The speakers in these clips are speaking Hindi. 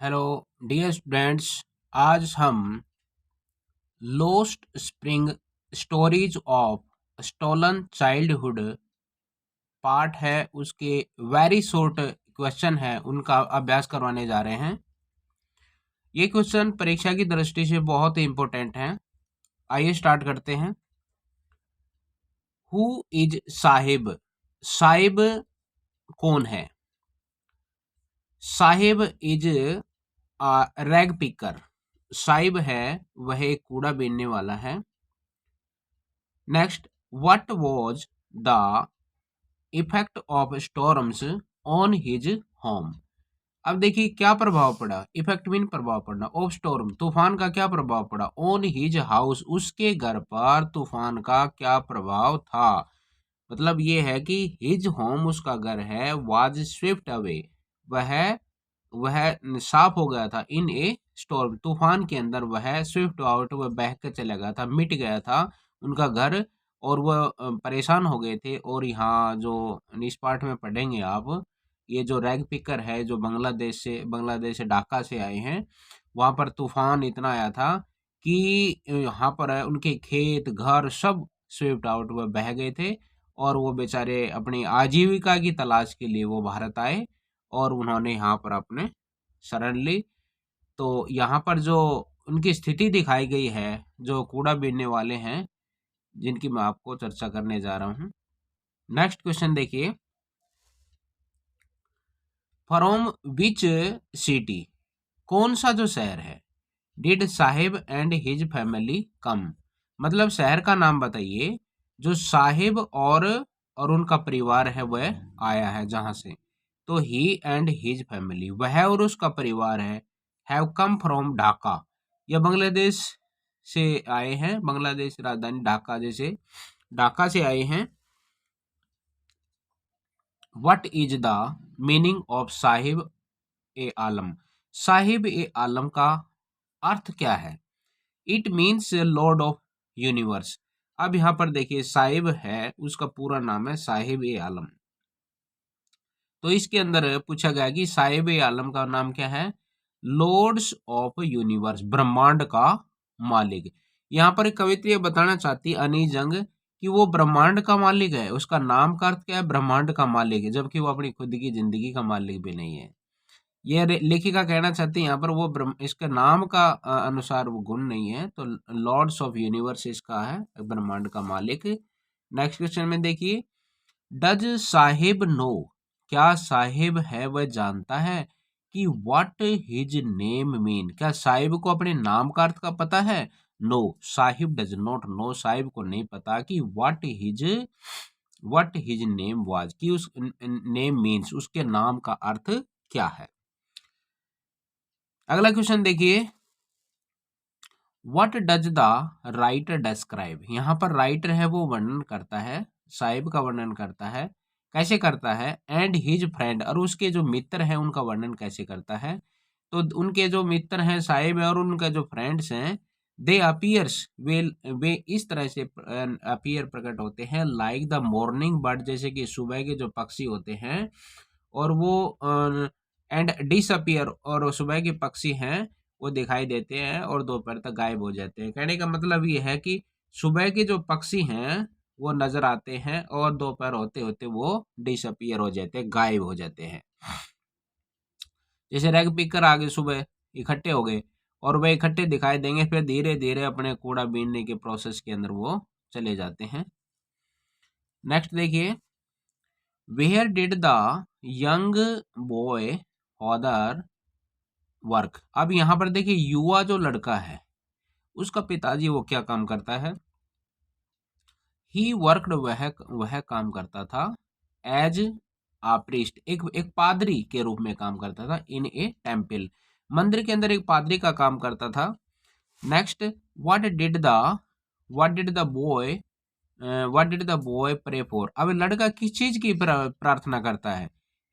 Hello dear students. आज हम Lost Spring Stories of Stolen Childhood part है उसके वेरी शॉर्ट क्वेश्चन है उनका अभ्यास करवाने जा रहे हैं। ये क्वेश्चन परीक्षा की दृष्टि से बहुत ही इम्पोर्टेंट है। आइए स्टार्ट करते हैं। Who is Sahib? साहिब कौन है? Sahib is rag picker. Sahib है वह एक कूड़ा बीनने वाला है। Next, what was the effect of storms on his home? अब देखिए क्या प्रभाव पड़ा। इफेक्ट मीन प्रभाव पड़ना। ऑफ स्टॉर्म तूफान का क्या प्रभाव पड़ा? ऑन हिज हाउस उसके घर पर तूफान का क्या प्रभाव था? मतलब ये है कि हिज होम उसका घर है, वाज स्विफ्ट अवे वह वह साफ हो गया था। इन ए स्टॉर्म तूफान के अंदर वह स्विफ्ट आउट वह बह के चला गया था, मिट गया था उनका घर। और वह परेशान हो गए थे। और यहाँ जो इस पार्ट में पढ़ेंगे आप, ये जो रैग पिकर है जो बांग्लादेश से ढाका से आए हैं, वहाँ पर तूफान इतना आया था कि यहाँ पर उनके खेत घर सब स्विफ्ट आउट वह बह गए थे। और वो बेचारे अपनी आजीविका की तलाश के लिए वो भारत आए और उन्होंने यहाँ पर अपने शरण ली। तो यहाँ पर जो उनकी स्थिति दिखाई गई है, जो कूड़ा बीनने वाले हैं, जिनकी मैं आपको चर्चा करने जा रहा हूँ। नेक्स्ट क्वेश्चन देखिए। From which city? कौन सा जो शहर है? Did Sahib and his family कम? मतलब शहर का नाम बताइए जो साहिब और उनका परिवार है वह आया है जहां से। तो ही एंड हिज फैमिली वह और उसका परिवार है हैव कम फ्रॉम ढाका। यह बांग्लादेश से आए हैं। बांग्लादेश राजधानी ढाका जैसे ढाका से आए हैं। What is the meaning of Saheb e Alam? Saheb e Alam का अर्थ क्या है? It means lord of universe. अब यहाँ पर देखिए साहिब है उसका पूरा नाम है साहिब ए आलम। तो इसके अंदर पूछा गया कि साहिब ए आलम का नाम क्या है? लॉर्ड्स ऑफ यूनिवर्स, ब्रह्मांड का मालिक। यहाँ पर एक कवित्री ये बताना चाहती अनी जंग कि वो ब्रह्मांड का मालिक है। उसका नाम का अर्थ क्या है? ब्रह्मांड का मालिक है, जबकि वो अपनी खुद की जिंदगी का मालिक भी नहीं है। ये लेखिका कहना चाहती है यहाँ पर वो इसके नाम का अनुसार वो गुण नहीं है। तो लॉर्ड्स ऑफ यूनिवर्स इसका है, ब्रह्मांड का मालिक। नेक्स्ट क्वेश्चन में देखिए। Does Saheb know? क्या साहिब है वह जानता है कि व्हाट हिज नेम मीन? क्या साहिब को अपने नाम का अर्थ का पता है? No, Saheb does not know. Saheb को नहीं पता कि व्हाट हिज नेम वाज, कि उस नेम मीन्स उसके नाम का अर्थ क्या है। अगला क्वेश्चन देखिए। What does the writer describe? यहाँ पर राइटर है वो वर्णन करता है, साहिब का वर्णन करता है। कैसे करता है? एंड हिज फ्रेंड, और उसके जो मित्र हैं उनका वर्णन कैसे करता है? तो उनके जो मित्र हैं साहिब है और उनका जो फ्रेंड्स हैं, दे अपीयर्स वे इस तरह से अपीयर प्रकट होते हैं लाइक द मॉर्निंग बर्ड, जैसे कि सुबह के जो पक्षी होते हैं। और वो एंड डिसअपियर, और सुबह के पक्षी हैं वो दिखाई देते हैं और दोपहर तक गायब हो जाते हैं। कहने का मतलब ये है कि सुबह के जो पक्षी हैं वो नजर आते हैं और दोपहर होते होते वो डिसअपियर हो जाते हैं, गायब हो जाते हैं। जैसे रैग पिकर आगे सुबह इकट्ठे हो गए और वह इकट्ठे दिखाई देंगे, फिर धीरे धीरे अपने कूड़ा बीनने के प्रोसेस के अंदर वो चले जाते हैं। नेक्स्ट देखिए। Where did the young boy father work? अब यहाँ पर देखिए युवा जो लड़का है उसका पिताजी वो क्या काम करता है? ही वर्कड, वह काम करता था एज आ प्रीस्ट, एक पादरी के रूप में काम करता था। इन ए टेम्पल, मंदिर के अंदर एक पादरी का काम करता था। Next, what did the what did the boy what did the boy pray for? अब लड़का किस चीज की प्रार्थना करता है?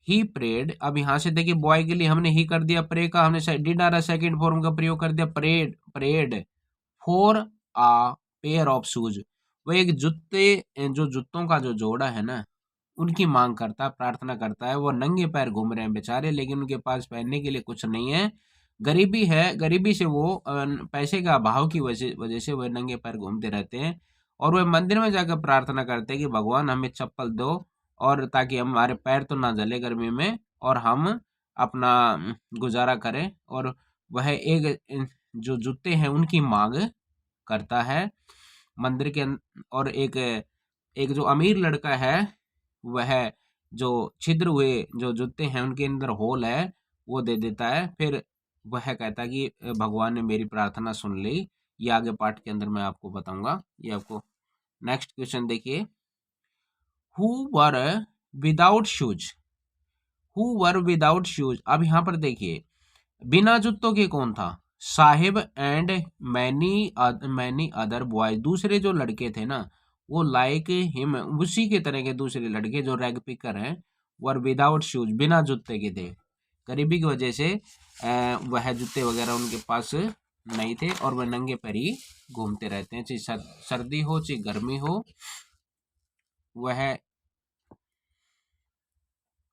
He prayed. अब यहाँ से देखिए बॉय के लिए हमने ही कर दिया, प्रे का हमने डिड आर सेकंड फॉर्म का प्रयोग कर दिया। Prayed for a pair of shoes, वो एक जूते, जो जूतों का जो जोड़ा है ना, उनकी मांग करता, प्रार्थना करता है। वो नंगे पैर घूम रहे हैं बेचारे, लेकिन उनके पास पहनने के लिए कुछ नहीं है। गरीबी है, गरीबी से वो पैसे का अभाव की वजह वजह से वो नंगे पैर घूमते रहते हैं। और वह मंदिर में जाकर प्रार्थना करते हैं कि भगवान हमें चप्पल दो, और ताकि हमारे पैर तो ना जले गर्मी में, और हम अपना गुजारा करें। और वह एक जो जूते हैं उनकी मांग करता है मंदिर के और एक एक जो अमीर लड़का है, वह जो छिद्र हुए जो जूते हैं उनके अंदर होल है, वो दे देता है। फिर वह कहता है कि भगवान ने मेरी प्रार्थना सुन ली। ये आगे पार्ट के अंदर मैं आपको बताऊंगा। ये आपको नेक्स्ट क्वेश्चन देखिए, who were without shoes, who were without shoes. अब यहाँ पर देखिए, बिना जूतों के कौन था? Sahib and many many other boys. दूसरे जो लड़के थे ना, वो लाइक हिम, उसी के तरह के दूसरे लड़के जो रैग पिकर हैं, वर विदाउट शूज, बिना जूते के थे। गरीबी की वजह से वह जूते वगैरह उनके पास नहीं थे, और वह नंगे पैर ही घूमते रहते हैं, चाहे सर्दी हो चाहे गर्मी हो, वह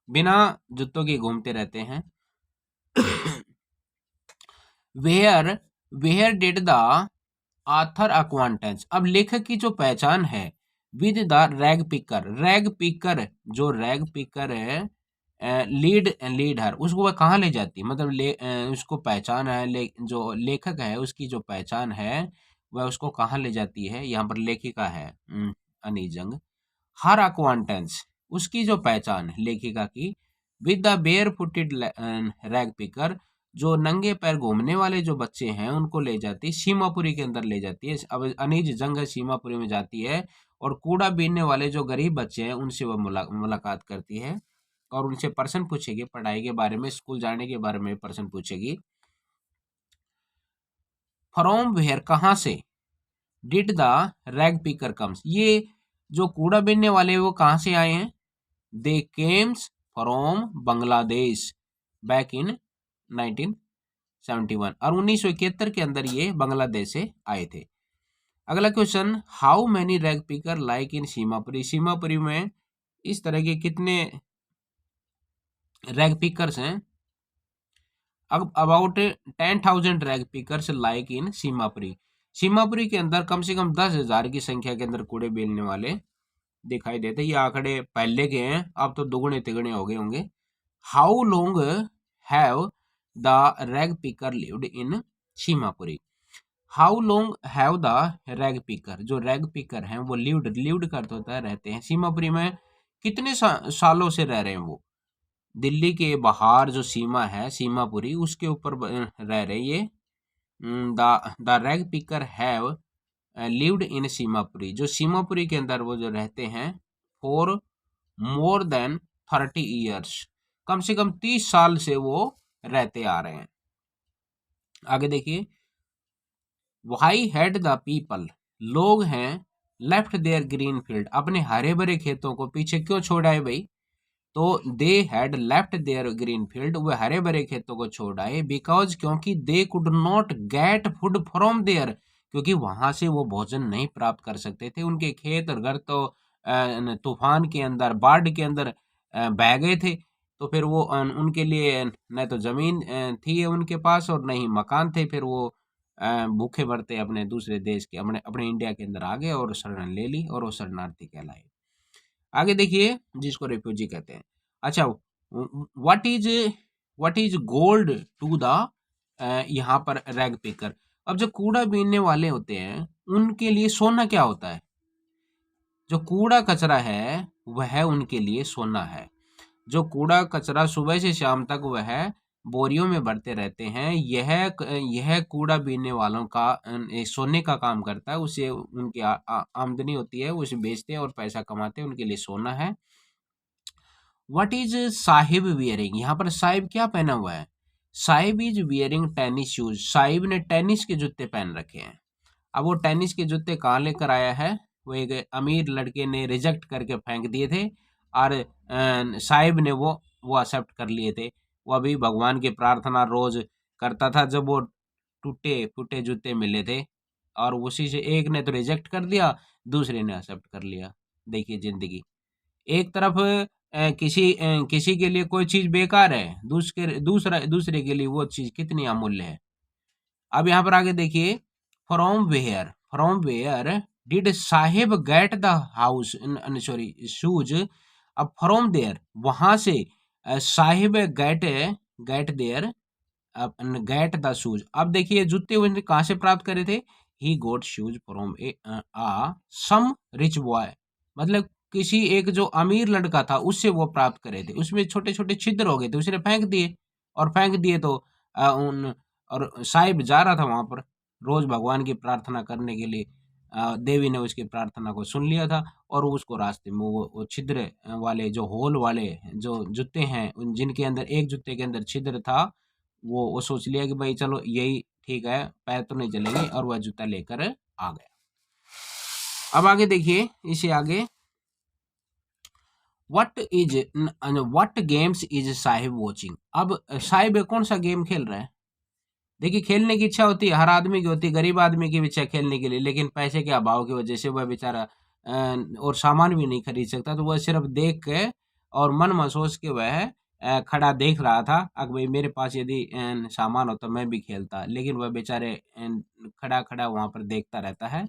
बिना जूतों के घूमते रहते हैं। Where where did the author acquaintance. अब लेखक की जो पहचान है with the rag picker, rag picker जो रैग पिकर है, लीड लीड हर, उसको वह कहाँ ले जाती है, मतलब उसको पहचान है, जो लेखक है उसकी जो पहचान है वह उसको कहाँ ले जाती है। यहाँ पर लेखिका है अनीजंग। हर अक्वांटेंस, उसकी जो पहचान है लेखिका की, with the bare footed rag picker, जो नंगे पैर घूमने वाले जो बच्चे हैं उनको ले जाती है, सीमापुरी के अंदर ले जाती है। अब अनीज जंग सीमापुरी में जाती है, और कूड़ा बीनने वाले जो गरीब बच्चे हैं उनसे वह मुलाकात करती है, और उनसे प्रश्न पूछेगी पढ़ाई के बारे में, स्कूल जाने के बारे में प्रश्न पूछेगी। फ्रॉम वेयर, कहाँ से, did the rag picker comes, ये जो कूड़ा बीनने वाले वो कहाँ से आए हैं? They came from Bangladesh back in 1971, और 1971 के अंदर ये बांग्लादेश से आए थे। अगला question, how many rag picker like in Seemapuri, Seemapuri में इस तरह के कितने रैग पिकर्स हैं? अब about 10,000 rag pickers like in Seemapuri, Seemapuri के अंदर कम से कम 10,000 की संख्या के अंदर कूड़े बेलने वाले दिखाई देते। ये आंकड़े पहले के हैं, अब तो दुगने तिगने हो गए होंगे। How long have the rag picker lived in Seemapuri, how long have the rag picker, जो रैग पिकर हैं वो लिव्ड करते होता है रहते हैं सीमापुरी में, कितने सालों से रह रहे हैं वो? दिल्ली के बाहर जो सीमा है सीमापुरी, उसके ऊपर रह रहे ये। The rag picker have lived in Seemapuri, जो सीमापुरी के अंदर वो जो रहते हैं फॉर मोर देन 30 ईयर्स, कम से कम 30 साल से वो रहते आ रहे हैं। आगे देखिए, वाई हैड द पीपल, लोग हैं, लेफ्ट देयर ग्रीन फील्ड, अपने हरे भरे खेतों को पीछे क्यों छोड़ आए भाई? तो they had left their green field, वह हरे भरे खेतों को छोड़ आए, बिकॉज, क्योंकि they could not get food from there, क्योंकि वहां से वो भोजन नहीं प्राप्त कर सकते थे। उनके खेत और घर तो तूफान के अंदर, बाढ़ के अंदर बह गए थे। तो फिर वो उनके लिए न तो जमीन थी उनके पास, और न ही मकान थे। फिर वो भूखे मरते अपने दूसरे देश के, अपने अपने इंडिया के अंदर आ गए और शरण ले ली, और वो शरणार्थी कहलाए। आगे देखिए, जिसको रेफ्यूजी कहते हैं। अच्छा, what is gold to the, यहाँ पर रैग पिकर, अब जो कूड़ा बीनने वाले होते हैं उनके लिए सोना क्या होता है? जो कूड़ा कचरा है वह उनके लिए सोना है। जो कूड़ा कचरा सुबह से शाम तक वह बोरियों में भरते रहते हैं, यह कूड़ा बीनने वालों का सोने का काम करता है। उसे उनकी आमदनी होती है, उसे बेचते हैं और पैसा कमाते हैं, उनके लिए सोना है। व्हाट इज साहिब वियरिंग, यहाँ पर साहिब क्या पहना हुआ है? Sahib is wearing tennis shoes, Sahib ने टेनिस के जूते पहन रखे हैं। अब वो टेनिस के जूते कहाँ लेकर आया है? वो एक अमीर लड़के ने रिजेक्ट करके फेंक दिए थे, और साहिब ने वो एक्सेप्ट कर लिए थे। वो अभी भगवान की प्रार्थना रोज करता था जब वो टूटे फूटे जूते मिले थे, और उसी से एक ने तो रिजेक्ट कर दिया, दूसरे ने एक्सेप्ट कर लिया। देखिए जिंदगी, एक तरफ किसी के लिए कोई चीज बेकार है, दूसरे के लिए वो चीज कितनी अमूल्य है। अब यहाँ पर आगे देखिए, from where did Saheb get the house, sorry shoes. अब फ्रॉम देयर, वहां से Saheb get there, get the shoes. अब देखिए जूते उसने कहाँ से प्राप्त करे थे, he got shoes from a some rich boy, मतलब किसी एक जो अमीर लड़का था उससे वो प्राप्त करे थे। उसमें छोटे छोटे छिद्र हो गए थे, उसने फेंक दिए, और फेंक दिए तो उन और साहिब जा रहा था वहां पर रोज भगवान की प्रार्थना करने के लिए। देवी ने उसकी प्रार्थना को सुन लिया था, और उसको रास्ते में वो छिद्र वाले जो होल वाले जो जूते हैं, उन जिनके अंदर एक जूते के अंदर छिद्र था, वो सोच लिया कि भाई चलो यही ठीक है, पैर तो नहीं चलेंगे, और वह जूता लेकर आ गया। अब आगे देखिए, इसे आगे, what games is Saheb watching. अब साहिब कौन सा गेम खेल रहा है। देखिए खेलने की इच्छा होती है, हर आदमी की होती है, गरीब आदमी की भी इच्छा है खेलने के लिए, लेकिन पैसे के अभाव की वजह से वह बेचारा और सामान भी नहीं खरीद सकता, तो वह सिर्फ देख के और मन में सोच के वह खड़ा देख रहा था। अगर भाई मेरे पास यदि सामान होता मैं भी खेलता, लेकिन वह बेचारे खड़ा खड़ा वहां पर देखता रहता है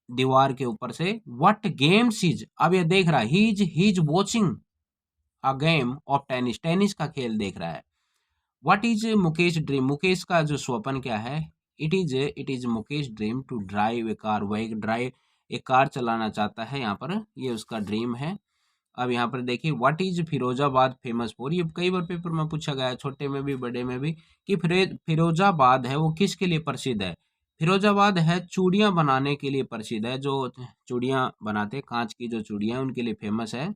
दीवार के ऊपर से। व्हाट गेम्स इज, अब ये देख रहा है, he is watching a game of tennis, tennis का खेल देख रहा है। What is Mukesh dream, Mukesh का जो स्वप्न क्या है। It is Mukesh dream to drive a car, वह एक कार चलाना चाहता है, यहाँ पर ये उसका ड्रीम है। अब यहाँ पर देखिए, what is Firozabad famous for, ये कई बार पेपर में पूछा गया है, छोटे में भी बड़े में भी, कि फिरोजाबाद है वो किसके लिए प्रसिद्ध है। फिरोजाबाद है चूड़ियां बनाने के लिए प्रसिद्ध है, जो चूड़ियां बनाते हैं, कांच की जो चूड़ियां हैं, उनके लिए फेमस है।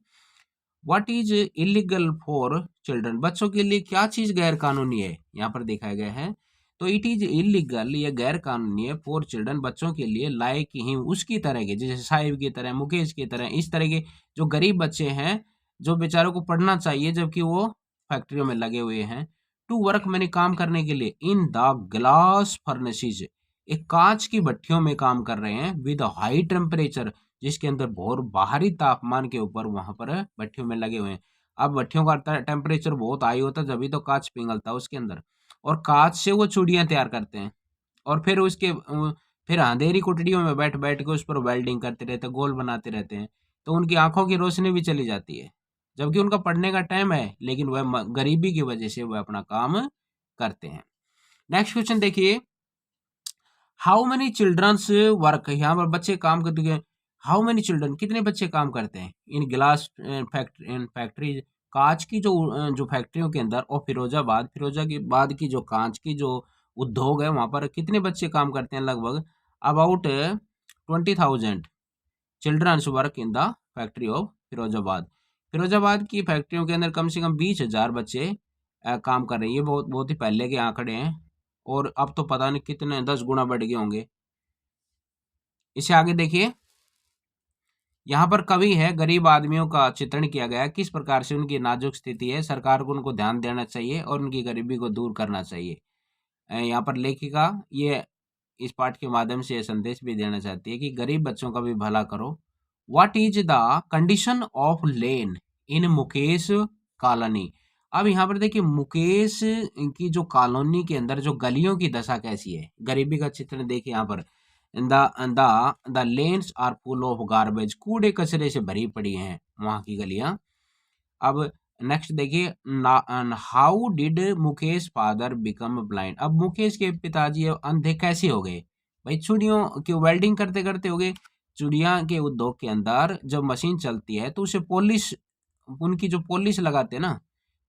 What is illegal for children, बच्चों के लिए क्या चीज गैर कानूनी है, यहाँ पर दिखाया गया है। तो इट इज इलीगल, ये गैर कानूनी है, फॉर चिल्ड्रन, बच्चों के लिए, लाइक हिम, उसकी तरह के, जैसे साहिब की तरह, मुकेश की तरह, इस तरह के जो गरीब बच्चे हैं, जो बेचारों को पढ़ना चाहिए जबकि वो फैक्ट्रियों में लगे हुए हैं। टू वर्क, मैंने काम करने के लिए, इन द ग्लास फर्नेसिस, एक कांच की भट्टियों में काम कर रहे हैं, विद हाई टेम्परेचर, जिसके अंदर बहुत बाहरी तापमान के ऊपर वहां पर भट्टियों में लगे हुए हैं। अब भट्टियों का टेम्परेचर बहुत हाई होता है, जब तो कांच पिघलता है उसके अंदर, और कांच से वो चूड़ियां तैयार करते हैं, और फिर फिर अंधेरी कुटड़ियों में बैठ बैठ के उस पर वेल्डिंग करते रहते हैं, गोल बनाते रहते हैं, तो उनकी आंखों की रोशनी भी चली जाती है, जबकि उनका पढ़ने का टाइम है, लेकिन वह गरीबी की वजह से वह अपना काम करते हैं। नेक्स्ट क्वेश्चन देखिए, हाउ मेनी चिल्ड्रंस वर्क, यहाँ पर बच्चे काम करते हैं। हाउ मेनी चिल्ड्रन, कितने बच्चे काम करते हैं इन ग्लास फैक्ट्री, कांच की जो फैक्ट्रियों के अंदर, और फिरोजाबाद की जो कांच की जो उद्योग है, वहां पर कितने बच्चे काम करते हैं, लगभग about 20,000 childrens work in the factory of Firozabad. Firozabad की फैक्ट्रियों के अंदर कम से कम 20,000 बच्चे काम कर रहे हैं। ये बहुत बहुत ही पहले के आंकड़े हैं, और अब तो पता नहीं कितने 10 गुना बढ़ गए होंगे। इसे आगे देखिए, यहाँ पर कवि है, गरीब आदमियों का चित्रण किया गया है, किस प्रकार से उनकी नाजुक स्थिति है, सरकार को उनको ध्यान देना चाहिए और उनकी गरीबी को दूर करना चाहिए। यहाँ पर लेखिका ये इस पाठ के माध्यम से यह संदेश भी देना चाहती है कि गरीब बच्चों का भी भला करो। What is the condition of lane in Mukesh colony. अब यहाँ पर देखिए, मुकेश की जो कॉलोनी के अंदर जो गलियों की दशा कैसी है, गरीबी का चित्रण देखिए यहाँ पर। The lanes are full of garbage, कूड़े कचरे से भरी पड़ी हैं वहां की गलियां। अब नेक्स्ट देखिए, how did Mukesh father become blind. अब मुकेश के पिताजी अंधे कैसे हो गए, भाई चूड़ियों की वेल्डिंग करते करते हो गए। चूड़िया के उद्योग के अंदर जब मशीन चलती है तो उसे पॉलिश, उनकी जो पॉलिश लगाते हैं ना,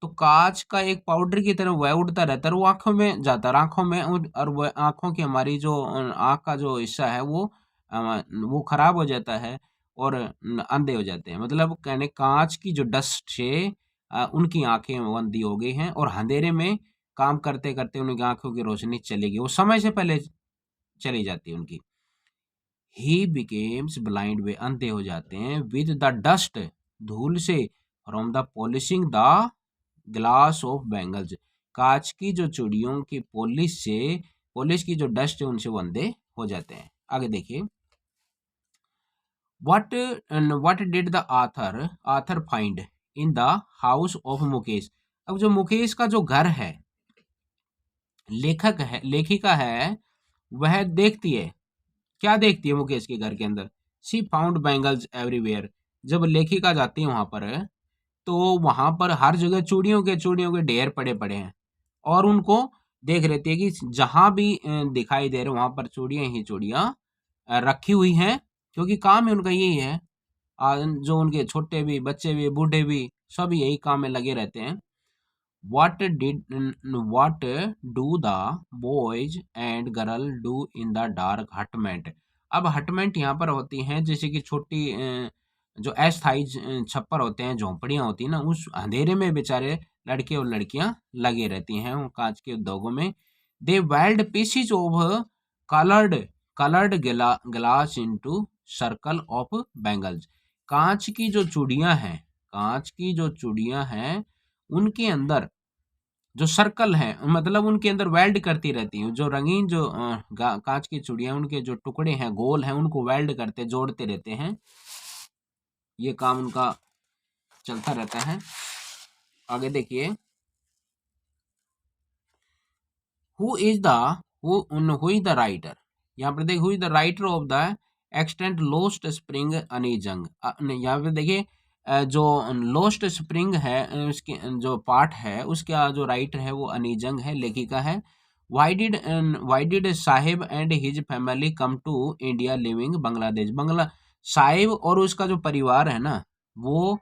तो कांच का एक पाउडर की तरह वह उड़ता रहता है, और वो आंखों में जाता है, आंखों में और वह आंखों की, हमारी जो आंख का जो हिस्सा है वो खराब हो जाता है, और अंधे हो जाते हैं। मतलब कहने, कांच की जो डस्ट से उनकी आंखें अंधी हो गई हैं, और अंधेरे में काम करते करते उनकी आंखों की रोशनी चली गई, वो समय से पहले चली जाती है उनकी। ही बिकेम्स ब्लाइंड, वे अंधे हो जाते हैं, विद द डस्ट, धूल से, from the polishing the glass of bangles, कांच की जो चूड़ियों की पॉलिश से, पॉलिश की जो डस्ट है उनसे वो अंधे हो जाते हैं। आगे देखिए, what did the author find in the house of Mukesh. अब जो मुकेश का जो घर है, लेखिका है, वह देखती है, क्या देखती है मुकेश के घर के अंदर? She found bangles everywhere. जब लेखिका जाती है वहां पर, तो वहां पर हर जगह चूड़ियों के ढेर पड़े पड़े हैं, और उनको देख रहती है कि जहां भी दिखाई दे रहे वहां पर चूड़ियां ही चूड़ियां रखी हुई हैं, क्योंकि काम ही उनका यही है। जो उनके छोटे भी, बच्चे भी, बूढ़े भी, सब यही काम में लगे रहते हैं। What did what do the boys and girl do in the dark hutment? अब हटमेंट यहाँ पर होती हैं जैसे कि छोटी जो अस्थाई छप्पर होते हैं, झोंपड़ियाँ होती हैं ना, उस अंधेरे में बेचारे लड़के और लड़कियां लगे रहती हैं उन कांच के उद्योगों में। They weld pieces of coloured coloured glass into circle of bangles. कांच की जो चूड़ियां हैं, कांच की जो चूड़ियां हैं, उनके अंदर जो सर्कल है, मतलब उनके अंदर वेल्ड करती रहती हैं, जो रंगीन जो कांच की चूड़ियां, उनके जो टुकड़े हैं गोल हैं, उनको वेल्ड करते, जोड़ते रहते हैं। ये काम उनका चलता रहता है। आगे देखिए, who is the who is the writer. यहाँ पर देखिए, who is the writer of the extent lost spring Anees Jung. यहाँ पे देखिए, जो लोस्ट स्प्रिंग है, उसके जो पार्ट है, उसका जो राइटर है वो अनीजंग है, लेखिका है। Why did Sahib and his family come to India living Bangladesh. Sahib और उसका जो परिवार है ना, वो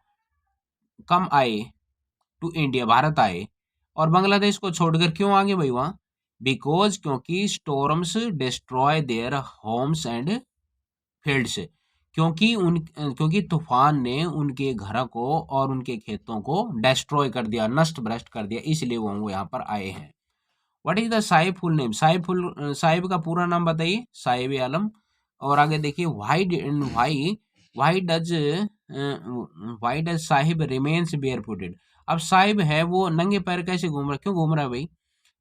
कम आए टू इंडिया, भारत आए, और बांग्लादेश को छोड़कर क्यों आगे भाई वहाँ? बिकॉज क्योंकि storms destroy their homes and fields. क्योंकि तूफान ने उनके घर को और उनके खेतों को डिस्ट्रॉय कर दिया, नष्ट भ्रष्ट कर दिया, इसलिए वो यहाँ पर आए हैं। What is the Saheb full name? Saheb का पूरा नाम बताइए। साहिब आलम। और आगे देखिए, why why does why does Saheb remains bare footed. अब साहिब है वो नंगे पैर कैसे घूम रहा, क्यों घूम रहा है भाई?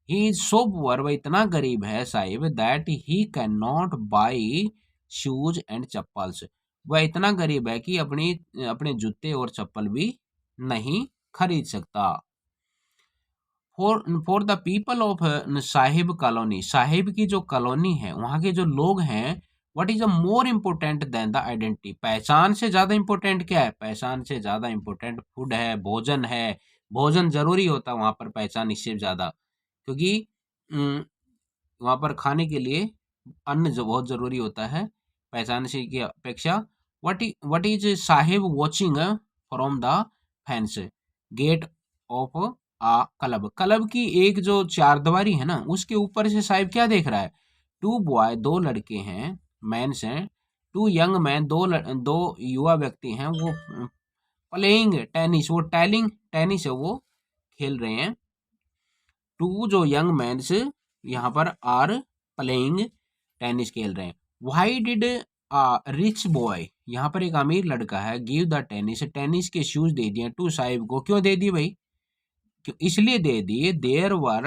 ही इज सो पुअर, वह इतना गरीब है Sahib, that he can not by shoes and chappals. वह इतना गरीब है कि अपने जूते और चप्पल भी नहीं खरीद सकता। For the people of Sahib colony, Sahib की जो कॉलोनी है, वहाँ के जो लोग हैं, what is a more important then the identity. पहचान से ज्यादा इम्पोर्टेंट क्या है? पहचान से ज्यादा इम्पोर्टेंट फूड है, भोजन है। भोजन जरूरी होता है वहाँ पर, पहचान इससे ज्यादा, क्योंकि वहाँ पर खाने के लिए अन्न जो बहुत जरूरी होता है, पहचान से की अपेक्षा। What is Saheb watching from the fence gate of a club. Club की एक जो चारदीवारी है ना, उसके ऊपर से साहिब क्या देख रहा है? टू बॉय, दो लड़के हैं, मैंस हैं। टू यंग मैन, दो युवा व्यक्ति हैं, वो प्लेइंग टेनिस, वो टेनिस है वो खेल रहे हैं। टू जो यंग मैंस यहाँ पर आर प्लेइंग टेनिस खेल रहे हैं। व्हाई डिड रिच बॉय, यहाँ पर एक अमीर लड़का है, गिव द टेनिस के शूज दे दिए टू साहिब को। क्यों दे दिए भाई? इसलिए दे दिए, there were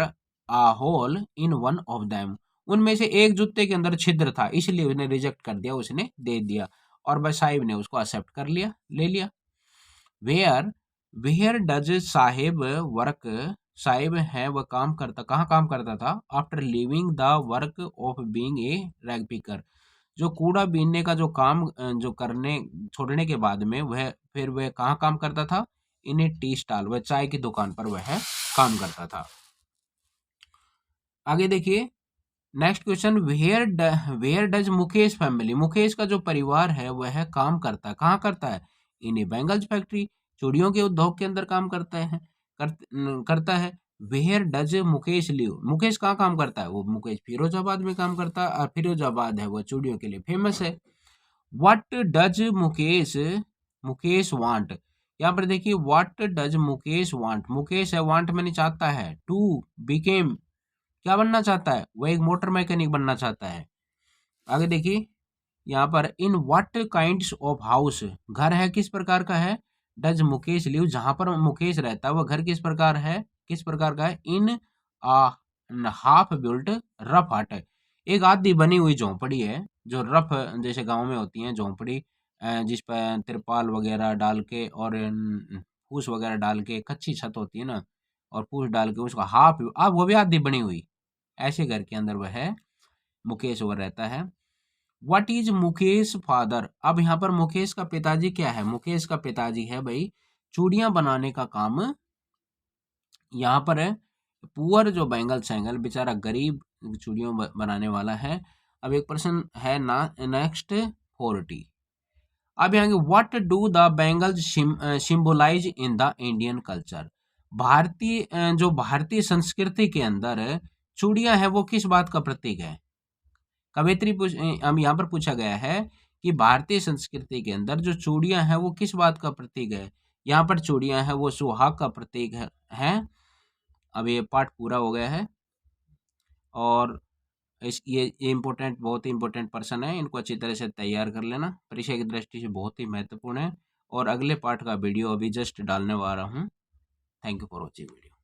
a hole in one of them. उनमें से एक जूते के अंदर छिद्र था, इसलिए उसने रिजेक्ट कर दिया, उसने दे दिया, और बस साहिब ने उसको एक्सेप्ट कर लिया, ले लिया। Where where does Saheb work. Saheb है वह काम करता, कहाँ काम करता था? After leaving the work of being a rag picker. जो कूड़ा बीनने का जो काम जो करने छोड़ने के बाद में वह कहाँ काम करता था? इन ए टी स्टॉल, वह चाय की दुकान पर वह काम करता था। आगे देखिए, next question, where does Mukesh family. Mukesh का जो परिवार है वह काम करता है, कहाँ करता है? इन ए बैंगल्स फैक्ट्री, चूड़ियों के उद्योग के अंदर काम करता है। Where does Mukesh live. Mukesh कहाँ काम करता है? वो मुकेश फिरोजाबाद में काम करता है, और फिरोजाबाद है वो चूड़ियों के लिए फेमस है। What does Mukesh want. यहाँ पर देखिए, what does Mukesh want. Mukesh है, वांट मैंने चाहता है, टू बिकेम, क्या बनना चाहता है? वह एक मोटर मैकेनिक बनना चाहता है। आगे देखिए, यहाँ पर in what kinds of house, घर है किस प्रकार का है? डज मुकेश लिव, जहां पर मुकेश रहता है वह घर किस प्रकार का है? इन आ हाफ बिल्ट रफ हट, एक आधी बनी हुई झोंपड़ी है, जो रफ जैसे गांव में होती है झोंपड़ी, जिस पर तिरपाल वगैरह डाल के और फूस वगैरह डाल के, कच्ची छत होती है ना, और फूस डाल के उसका हाफ, अब वो भी आधी बनी हुई, ऐसे घर के अंदर वह है मुकेश वो रहता है। What is Mukesh father? अब यहाँ पर मुकेश का पिताजी क्या है? मुकेश का पिताजी है भाई चूड़ियां बनाने का काम यहाँ पर है। पुअर जो बैंगल सैंगल, बेचारा गरीब चूड़ियों बनाने वाला है। अब एक प्रश्न है ना नेक्स्ट 40। अब यहाँ what do the bangles symbolise in the Indian culture? भारतीय जो भारतीय संस्कृति के अंदर चूड़ियां है वो किस बात का प्रतीक है? कवियत्री अब यहाँ पर पूछा गया है कि भारतीय संस्कृति के अंदर जो चूड़ियां हैं वो किस बात का प्रतीक है? यहाँ पर चूड़ियां हैं वो सुहाग का प्रतीक है। अब ये पार्ट पूरा हो गया है और ये इम्पोर्टेंट, बहुत ही इम्पोर्टेंट पर्सन है, इनको अच्छी तरह से तैयार कर लेना, परीक्षा की दृष्टि से बहुत ही महत्वपूर्ण है। और अगले पार्ट का वीडियो अभी जस्ट डालने वाला हूँ। Thank you for watching video.